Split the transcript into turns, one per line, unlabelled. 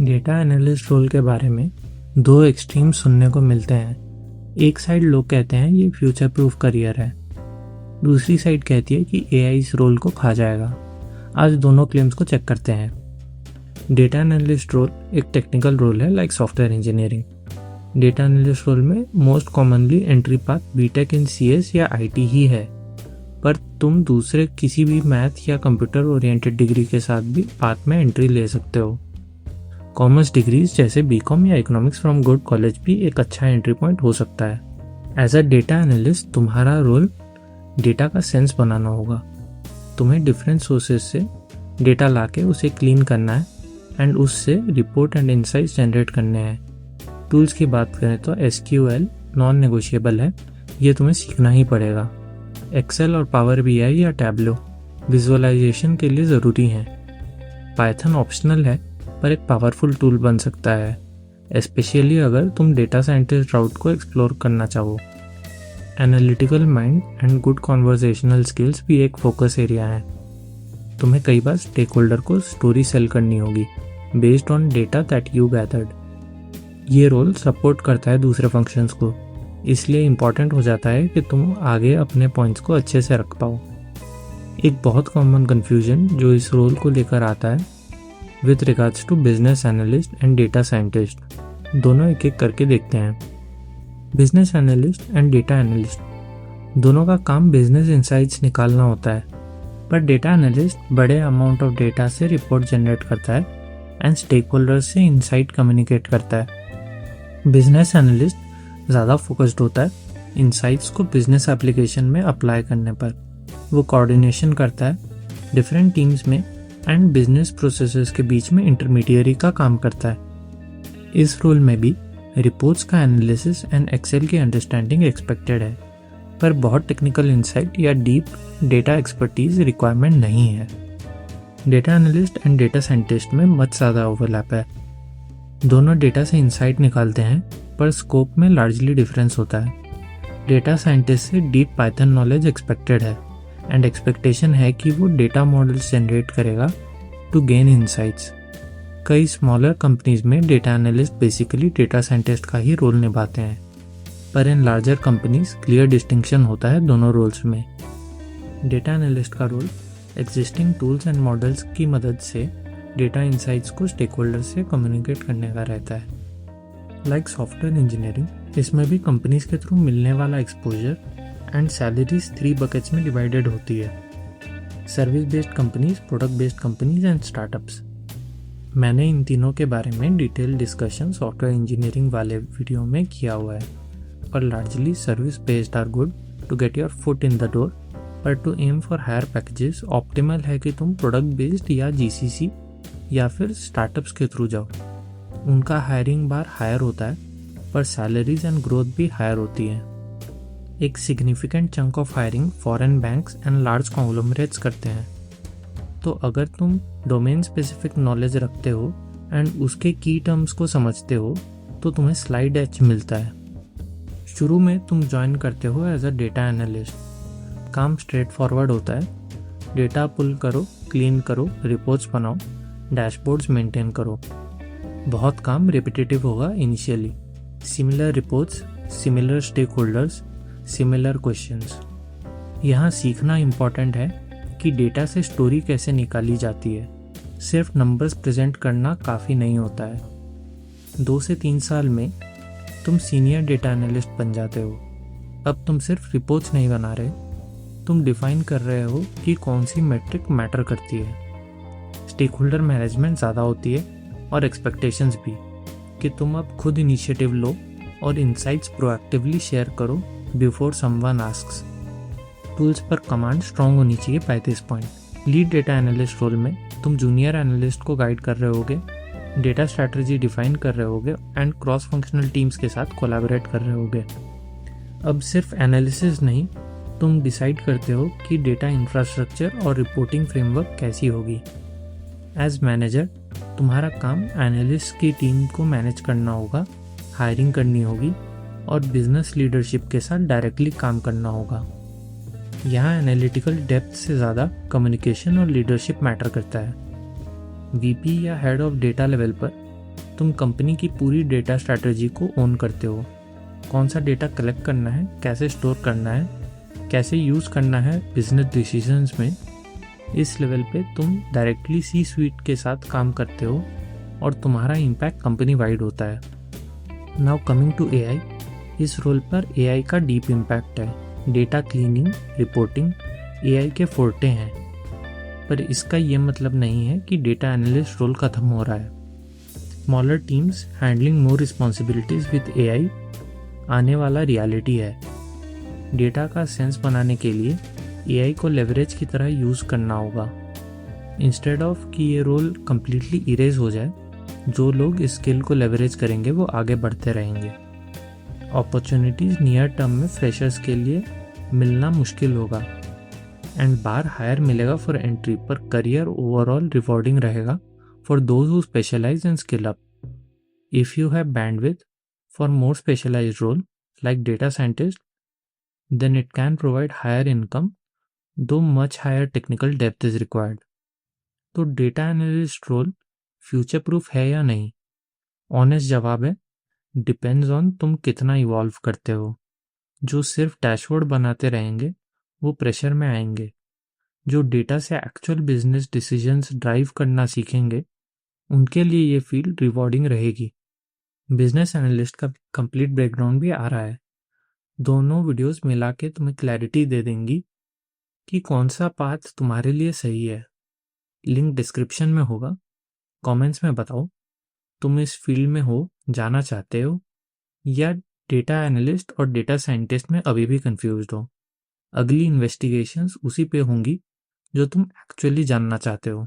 Data analyst role के बारे में दो एक्सट्रीम सुनने को मिलते हैं। एक साइड लोग कहते हैं ये फ्यूचर प्रूफ करियर है, दूसरी साइड कहती है कि एआई इस रोल को खा जाएगा। आज दोनों क्लेम्स को चेक करते हैं। डेटा एनालिस्ट रोल एक टेक्निकल रोल है, like software engineering. Data analyst role में most commonly entry path BTech in CS या आईटी ही है, पर तुम दूसरे किसी भी मैथ या कंप्यूटर ओरिएंटेड डिग्री के साथ भी पाथ में एंट्री ले सकते हो। कॉमर्स डिग्रीज जैसे बीकॉम या इकोनॉमिक्स फ्रॉम गुड कॉलेज भी एक अच्छा एंट्री पॉइंट हो सकता है। एज अ डेटा एनालिस्ट तुम्हारा रोल डेटा का सेंस बनाना होगा। तुम्हें डिफरेंट सोर्सेज से डेटा लाके उसे क्लीन करना है एंड उससे रिपोर्ट एंड इंसाइट्स जनरेट करने हैं। टूल्स की बात करें तो एसक्यूएल नॉन नेगोशिएबल है, ये तुम्हें सीखना ही पड़ेगा। एक्सेल और पावर बीआई या टैब्लो विजुअलाइजेशन के लिए ज़रूरी हैं। पाइथन ऑप्शनल है पर एक पावरफुल टूल बन सकता है, स्पेशली अगर तुम डेटा साइंटिस्ट राउट को एक्सप्लोर करना चाहो। Analytical mind and good conversational skills भी एक फोकस एरिया है। तुम्हें कई बार स्टेक होल्डर को स्टोरी सेल करनी होगी based on data that you gathered. ये रोल सपोर्ट करता है दूसरे फंक्शंस को, इसलिए इम्पॉर्टेंट हो जाता है कि तुम आगे अपने पॉइंट्स को अच्छे से रख पाओ। एक बहुत कॉमन कन्फ्यूजन जो इस रोल को लेकर आता है with regards to business analyst and data scientist, दोनों एक एक करके देखते हैं। Business analyst and data analyst दोनों का काम बिजनेस इंसाइट्स निकालना होता है, पर डेटा एनालिस्ट बड़े अमाउंट ऑफ डेटा से रिपोर्ट जनरेट करता है एंड स्टेक होल्डर से इंसाइट कम्युनिकेट करता है। बिजनेस एनालिस्ट ज़्यादा फोकस्ड होता है इंसाइट्स को बिजनेस एप्लीकेशन में अप्लाई करने पर। वो कोऑर्डिनेशन करता है डिफरेंट टीम्स में एंड बिजनेस प्रोसेसेस के बीच में इंटरमीडियरी का काम करता है। इस रोल में भी रिपोर्ट्स का एनालिसिस एंड एक्सेल की अंडरस्टैंडिंग एक्सपेक्टेड है, पर बहुत टेक्निकल इंसाइट या डीप डेटा एक्सपर्टीज रिक्वायरमेंट नहीं है। Data analyst and data scientist में मत ज़्यादा ओवरलैप है। दोनों डेटा से इंसाइट निकालते हैं, पर स्कोप में लार्जली डिफरेंस होता है। डेटा साइंटिस्ट से डीप पाइथन नॉलेज एक्सपेक्टेड है एंड एक्सपेक्टेशन है कि वो डेटा मॉडल्स जनरेट करेगा टू गेन इंसाइट्स। कई स्मॉलर कंपनीज में data analyst basically data scientist का ही रोल निभाते हैं, पर in larger companies clear distinction होता है दोनों रोल्स में। डेटा एनालिस्ट का role existing tools and models की मदद से डेटा इंसाइट्स को स्टेक होल्डर से कम्युनिकेट करने का रहता है। लाइक सॉफ्टवेयर इंजीनियरिंग, इसमें भी कंपनीज के थ्रू मिलने वाला एक्सपोजर एंड सैलरीज 3 बकेट्स में डिवाइडेड होती है: service based companies, product based companies and startups. मैंने इन तीनों के बारे में डिटेल डिस्कशन सॉफ्टवेयर इंजीनियरिंग वाले वीडियो में किया हुआ है, पर largely service based are good to get your foot in the door, पर to aim for higher packages optimal है कि तुम प्रोडक्ट बेस्ड या जीसीसी या फिर स्टार्टअप्स के थ्रू जाओ। उनका हायरिंग बार हायर होता है, पर सैलरीज एंड ग्रोथ भी हायर होती है। एक significant chunk of hiring foreign banks and large conglomerates करते हैं। तो अगर तुम डोमेन स्पेसिफिक नॉलेज रखते हो एंड उसके की टर्म्स को समझते हो तो तुम्हें स्लाइड एज मिलता है। शुरू में तुम ज्वाइन करते हो एज अ डेटा एनालिस्ट। काम स्ट्रेट फॉरवर्ड होता है। डेटा पुल करो, क्लीन करो, रिपोर्ट्स बनाओ, डैशबोर्ड्स मेंटेन करो। बहुत काम रिपीटेटिव होगा initially. Similar reports, similar stakeholders, similar questions. यहाँ सीखना इम्पॉर्टेंट है कि डेटा से स्टोरी कैसे निकाली जाती है। सिर्फ नंबर्स प्रेजेंट करना काफ़ी नहीं होता है। 2 से 3 साल में तुम सीनियर डेटा एनालिस्ट बन जाते हो। अब तुम सिर्फ रिपोर्ट्स नहीं बना रहे, तुम डिफाइन कर रहे हो कि कौन सी मैट्रिक मैटर करती है। स्टेक होल्डर मैनेजमेंट ज़्यादा होती है और एक्सपेक्टेशंस भी, कि तुम अब खुद इनिशिएटिव लो और इनसाइट्स प्रोएक्टिवली शेयर करो बिफोर समवन आस्क्स। टूल्स पर कमांड स्ट्रॉन्ग होनी चाहिए by this point. Lead data analyst role में तुम जूनियर एनालिस्ट को गाइड कर रहे होगे, डेटा स्ट्रैटेजी डिफाइन कर रहे होगे एंड क्रॉस फंक्शनल टीम्स के साथ कोलैबोरेट कर रहे होगे। अब सिर्फ एनालिसिस नहीं, तुम डिसाइड करते हो कि डेटा इंफ्रास्ट्रक्चर और रिपोर्टिंग फ्रेमवर्क कैसी होगी। एज मैनेजर तुम्हारा काम एनालिस्ट की टीम को मैनेज करना होगा, हायरिंग करनी होगी और बिजनेस लीडरशिप के साथ डायरेक्टली काम करना होगा। यहाँ एनालिटिकल डेप्थ से ज़्यादा कम्युनिकेशन और लीडरशिप मैटर करता है। वीपी या हेड ऑफ डेटा लेवल पर तुम कंपनी की पूरी डेटा स्ट्रैटेजी को ओन करते हो। कौन सा डेटा कलेक्ट करना है, कैसे स्टोर करना है, कैसे यूज़ करना है बिजनेस डिसीजंस में। इस लेवल पे तुम डायरेक्टली सी स्वीट के साथ काम करते हो और तुम्हारा इम्पैक्ट कंपनी वाइड होता है। नाउ कमिंग टू एआई, इस रोल पर एआई का डीप इम्पैक्ट है। डेटा क्लीनिंग, रिपोर्टिंग एआई के फोर्टे हैं, पर इसका ये मतलब नहीं है कि डेटा एनालिस्ट रोल खत्म हो रहा है। Smaller teams handling more responsibilities with AI आने वाला रियलिटी है। डेटा का सेंस बनाने के लिए एआई को लेवरेज की तरह यूज़ करना होगा, इंस्टेड ऑफ कि ये रोल कम्प्लीटली इरेज हो जाए। जो लोग इस स्किल को लेवरेज करेंगे वो आगे बढ़ते रहेंगे। अपॉर्चुनिटीज़ नियर टर्म में फ्रेशर्स के लिए मिलना मुश्किल होगा एंड बार हायर मिलेगा फॉर एंट्री, पर करियर ओवरऑल रिवॉर्डिंग रहेगा for those who specialise and skill up. If you have bandwidth for more specialised role like data scientist, then it can provide higher income, though much higher technical depth is required. तो data analyst role future proof है या नहीं? Honest जवाब है, depends on तुम कितना evolve करते हो। जो सिर्फ डैशबोर्ड बनाते रहेंगे वो प्रेशर में आएंगे। जो डेटा से एक्चुअल बिजनेस डिसीजंस ड्राइव करना सीखेंगे उनके लिए ये फील्ड रिवॉर्डिंग रहेगी। बिजनेस एनालिस्ट का कंप्लीट बैकग्राउंड भी आ रहा है। दोनों वीडियोस मिला के तुम्हें क्लैरिटी दे देंगी कि कौन सा पाथ तुम्हारे लिए सही है। लिंक डिस्क्रिप्शन में होगा। कमेंट्स में बताओ तुम इस फील्ड में हो, जाना चाहते हो, या डेटा एनालिस्ट और डेटा साइंटिस्ट में अभी भी कंफ्यूज्ड हो। अगली इन्वेस्टिगेशंस उसी पे होंगी जो तुम एक्चुअली जानना चाहते हो।